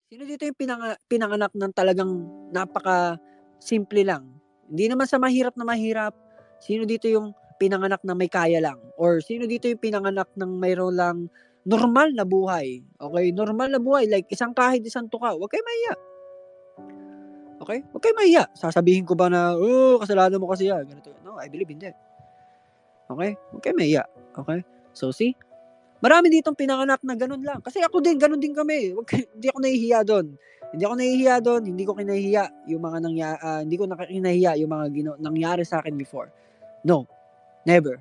Sino dito yung pinanganak ng talagang napaka-simple lang? Hindi naman sa mahirap na mahirap. Sino dito yung pinanganak na may kaya lang? Or sino dito yung pinanganak ng mayroon lang normal na buhay? Okay? Normal na buhay. Like, isang kahit isang tuka. Huwag kayo mahiya. Okay? Huwag kayo mahiya. Sasabihin ko ba na, kasalanan mo kasi yan. Ganito. No, I believe hindi. Okay? Huwag kayo mahiya. Okay? So, see? Marami ditong pinanganak na ganun lang. Kasi ako din, ganun din kami. Hindi ako nahihiya doon. Hindi ko kinahihiya yung mga hindi ko kinahiya yung mga nangyari sa akin before. No. Never.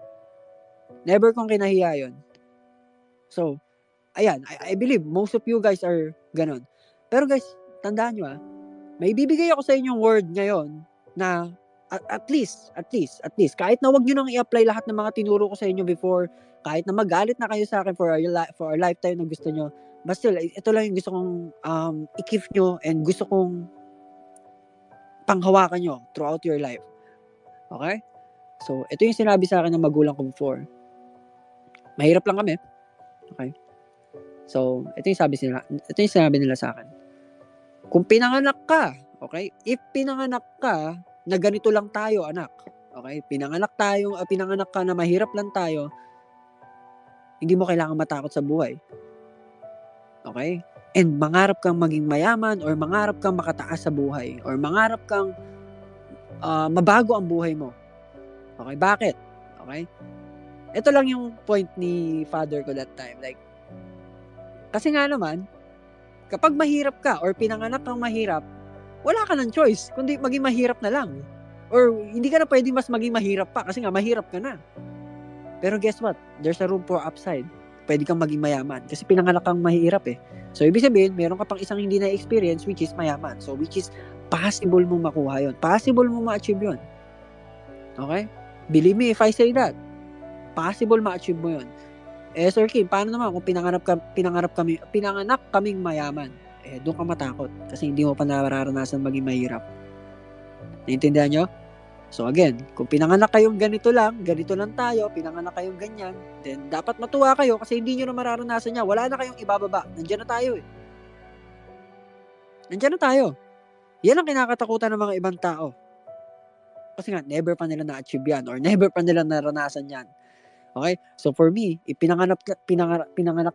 Never kong kinahiya yun. So, ayan. I believe most of you guys are ganun. Pero guys, tandaan nyo may bibigay ako sa inyong word ngayon na at least, kahit na wag nyo nang i-apply lahat ng mga tinuro ko sa inyo before, kahit na magalit na kayo sa akin for a lifetime na gusto nyo, but still, ito lang yung gusto kong i-keep nyo and gusto kong panghawakan nyo throughout your life. Okay? So, ito yung sinabi sa akin ng magulang ko before. Mahirap lang kami. Okay? So, ito yung sinabi nila sa akin. Kung pinanganak ka, okay? If pinanganak ka na ganito lang tayo, anak. Okay? Pinanganak ka na mahirap lang tayo, hindi mo kailangan matakot sa buhay. Okay? And mangarap kang maging mayaman or mangarap kang makataas sa buhay or mangarap kang mabago ang buhay mo. Okay? Bakit? Okay? Ito lang yung point ni father ko that time. Like, kasi nga naman, kapag mahirap ka or pinanganak kang mahirap, wala ka ng choice, kundi maging mahirap na lang. Or hindi ka na pwede mas maging mahirap pa kasi nga mahirap ka na. Pero guess what? There's a room for upside. Pwede kang maging mayaman kasi pinanganak kang mahirap eh. So, ibig sabihin, meron ka pang isang hindi na-experience which is mayaman. So, which is possible mong makuha yun. Possible mong ma-achieve yun. Okay? Believe me if I say that. Possible ma-achieve mo yun. Sir Kim, paano naman kung pinanganak kaming mayaman? Doon ka matakot kasi hindi mo pa nararanasan maging mahirap. Naintindihan nyo? So again, kung pinanganak kayong ganito lang tayo, pinanganak kayong ganyan, then dapat matuwa kayo kasi hindi nyo na mararanasan niya. Wala na kayong ibababa. Nandiyan na tayo eh. Nandiyan na tayo. Yan ang kinakatakutan ng mga ibang tao. Kasi nga, never pa nila na-achieve yan or never pa nila naranasan yan. Okay? So for me, pinanganak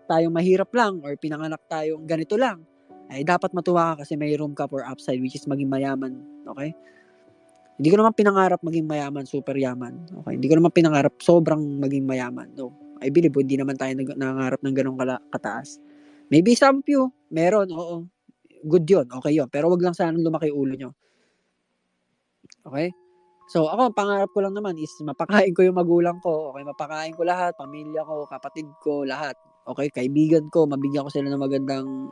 tayong mahirap lang or pinanganak tayong ganito lang, ay dapat matuwa ka kasi may room ka for upside which is maging mayaman. Okay? Hindi ko naman pinangarap maging mayaman, super yaman. Okay? Hindi ko naman pinangarap sobrang maging mayaman. No. I believe hindi naman tayo nangangarap ng ganong kataas. Maybe some of you, meron, oo. Good yun, okay yun. Pero wag lang sana lumaki ulo nyo. Okay? So, ako, ang pangarap ko lang naman is mapakain ko yung magulang ko. Okay, mapakain ko lahat, pamilya ko, kapatid ko, lahat. Okay, kaibigan ko, mabigyan ko sila ng magandang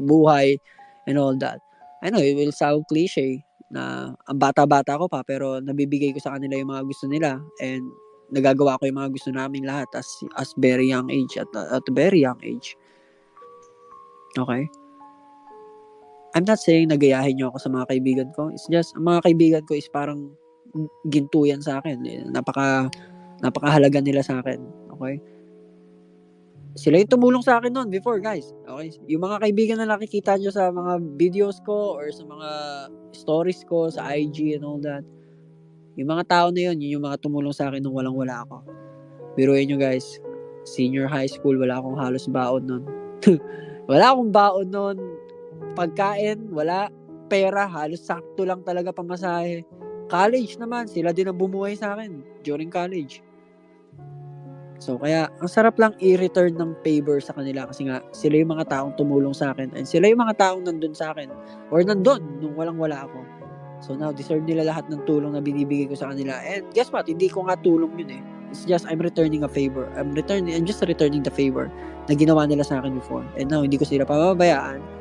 buhay and all that. I know, it will sound cliche na ang bata-bata ko pa, pero nabibigay ko sa kanila yung mga gusto nila and nagagawa ko yung mga gusto namin lahat as very young age, at very young age. Okay? I'm not saying nagayahin nyo ako sa mga kaibigan ko. It's just, ang mga kaibigan ko is parang ginto yan sa akin. Napakahalaga nila sa akin. Okay? Sila yung tumulong sa akin noon before, guys. Okay? Yung mga kaibigan na nakikita nyo sa mga videos ko or sa mga stories ko sa IG and all that. Yung mga tao na yun yung mga tumulong sa akin nung walang-wala ako. Biruin nyo, guys. Senior high school, wala akong halos baon noon. Wala akong baon noon. Pagkain, wala. Pera, halos sakto lang talaga pamasahe. College naman, sila din ang bumuhay sa akin during college. So, kaya, ang sarap lang i-return ng favor sa kanila kasi nga, sila yung mga taong tumulong sa akin and sila yung mga taong nandun sa akin or nandun nung walang-wala ako. So, now, deserve nila lahat ng tulong na binibigay ko sa kanila. And guess what? Hindi ko nga tulong yun eh. It's just, I'm returning a favor. I'm just returning the favor na ginawa nila sa akin before. And now, hindi ko sila pababayaan.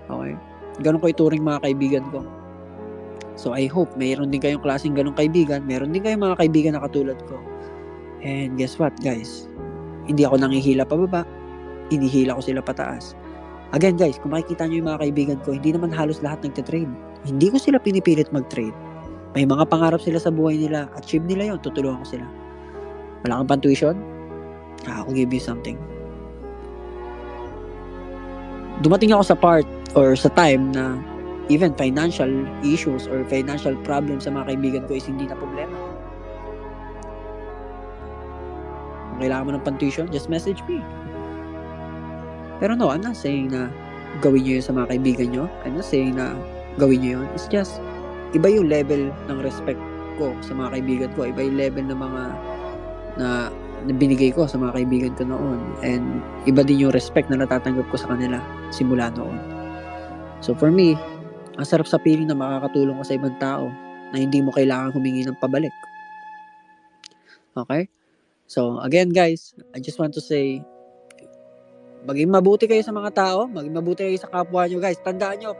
Okay? Ganun ko ituring mga kaibigan ko. So, I hope mayroon din kayong klaseng ganung kaibigan. Meron din kayong mga kaibigan na katulad ko. And guess what, guys? Hindi ako nangihila pababa. Inihila ko sila pataas. Again, guys, kung makikita nyo yung mga kaibigan ko, hindi naman halos lahat nagtitrade. Hindi ko sila pinipilit mag-trade. May mga pangarap sila sa buhay nila. Achieve nila yun. Tutulungan ko sila. Wala kang pan-tuition? I'll give you something. dumating ako sa part or sa time na even financial issues or financial problems sa mga kaibigan ko is hindi na problema. Kung kailangan mo ng pan-tuition, just message me. Pero no, I'm not saying na gawin nyo yun sa mga kaibigan nyo. I'm not saying na gawin nyo yun. It's just, iba yung level ng respect ko sa mga kaibigan ko. Iba yung level ng mga na binigay ko sa mga kaibigan ko noon. And iba din yung respect na natatanggap ko sa kanila simula noon. So for me, ang sarap sa feeling na makakatulong ka sa ibang tao na hindi mo kailangan humingi ng pabalik. Okay? So again guys, I just want to say, maging mabuti kayo sa mga tao, maging mabuti kayo sa kapwa nyo guys. Tandaan nyo,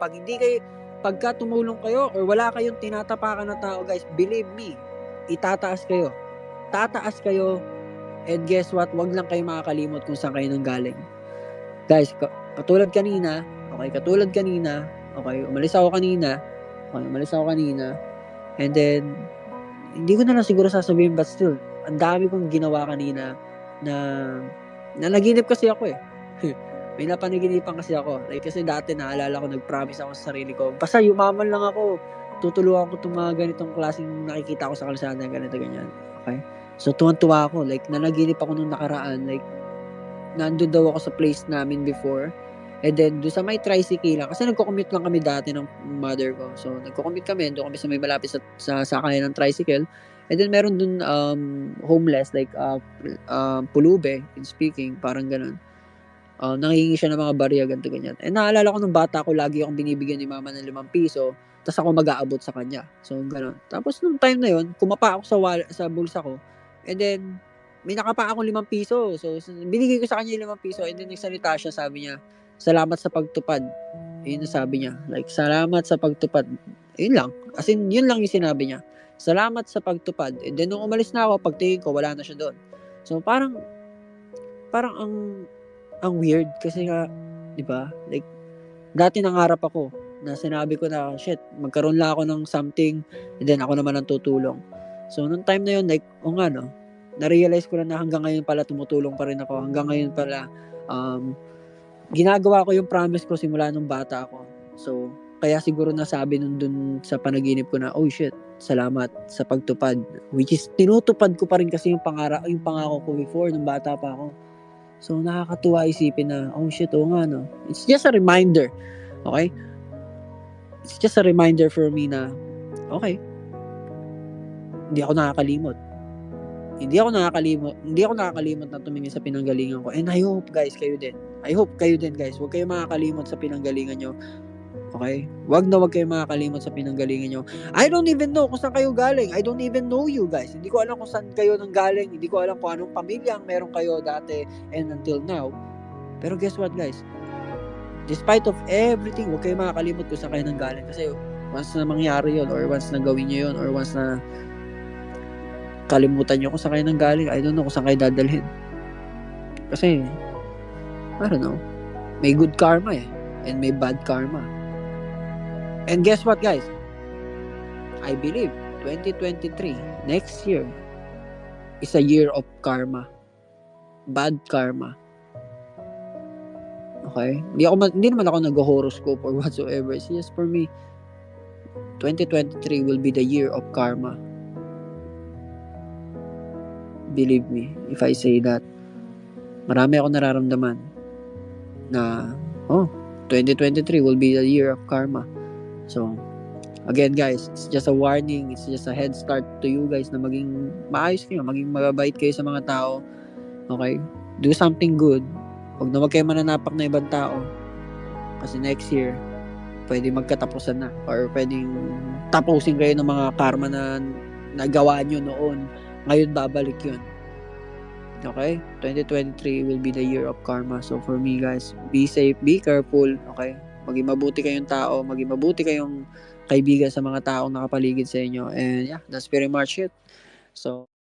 pagka tumulong kayo or wala kayong tinatapakan na tao guys, believe me, itataas kayo. Tataas kayo, and guess what, wag lang kayo makakalimot kung saan kayo nanggaling. Guys, katulad kanina, umalis ako kanina, and then, hindi ko na lang siguro sasabihin, but still, ang dami kong ginawa kanina na naginip kasi ako eh. May napanaginipan kasi ako. Like, kasi dati naalala ko, nag-promise ako sa sarili ko, basta yumaman lang ako, tutulungan ko itong mga ganitong klaseng nakikita ko sa kalsada, ganito, ganyan. Okay? So, tuwan-tuwa ako. Like, nanaginip ako nung nakaraan. Like, nandun daw ako sa place namin before. And then, doon sa may tricycle lang. Kasi nagko-commute lang kami dati ng mother ko. So, nagko-commute kami. Doon kami sa may malapit sa sakay ng tricycle. And then, meron dun homeless, like, pulube, in speaking, parang ganun. Nangihingi siya ng mga barya, ganito, ganyan. And naalala ko nung bata ko, lagi akong binibigyan ni mama ng 5 piso, tapos ako mag-aabot sa kanya. So, ganun. Tapos, nung time na yun, kumapa ako sa bulsa ko, and then, may nakapa akong 5 piso. So, binigay ko sa kanya yung 5 piso, and then nagsalita siya, sabi niya, salamat sa pagtupad. Yun ang sabi niya. Like, salamat sa pagtupad. Yun lang. As in, yun lang yung sinabi niya. Salamat sa pagtupad. And then, nung umalis na ako, pagtingin ko, wala na siya doon. So, parang ang weird kasi nga, di ba? Like, dati nangarap ako na sinabi ko na, shit, magkaroon lang ako ng something and then ako naman ang tutulong. So, nung time na yun, like, na-realize ko na hanggang ngayon pala tumutulong pa rin ako. Hanggang ngayon pala, ginagawa ko yung promise ko simula nung bata ako. So, kaya siguro nasabi nun dun sa panaginip ko na, oh shit, salamat sa pagtupad. Which is, tinutupad ko pa rin kasi yung pangako ko before nung bata pa ako. So, nakakatuwa isipin na, oh shit, nga, no? It's just a reminder, okay? It's just a reminder for me na, okay, hindi ako nakakalimot na tumingin sa pinanggalingan ko. And I hope, guys, kayo din, guys. Huwag kayo makakalimot sa pinanggalingan nyo. Okay? Wag kayo makakalimot sa pinanggalingan nyo. I don't even know kung saan kayo galing. I don't even know you guys. Hindi ko alam kung saan kayo nanggaling. Hindi ko alam kung anong pamilya ang meron kayo dati and until now. Pero guess what, guys? Despite of everything, huwag kayo makakalimot kung saan kayo nanggaling. Kasi once na mangyari yun, or once na gawin nyo yun, or once na kalimutan nyo kung saan kayo nanggaling, I don't know kung saan kayo dadalhin. Kasi, I don't know, may good karma and may bad karma. And guess what, guys? I believe 2023, next year, is a year of karma. Bad karma. Okay? Hindi naman ako nag-horoscope or whatsoever. It's just for me, 2023 will be the year of karma. Believe me, if I say that, marami ako nararamdaman na, 2023 will be the year of karma. So, again guys, it's just a warning, it's just a head start to you guys na maging maayos kayo, maging mababait kayo sa mga tao. Okay? Do something good. Huwag kayo mananapak na ibang tao. Kasi next year, pwede magkatapusan na. Or pwedeng tapusin kayo ng mga karma na nagawa nyo noon. Ngayon babalik yun. Okay? 2023 will be the year of karma. So for me guys, be safe, be careful. Okay? Maging mabuti kayong tao, maging mabuti kayong kaibigan sa mga taong nakapaligid sa inyo. And yeah, that's very much it. So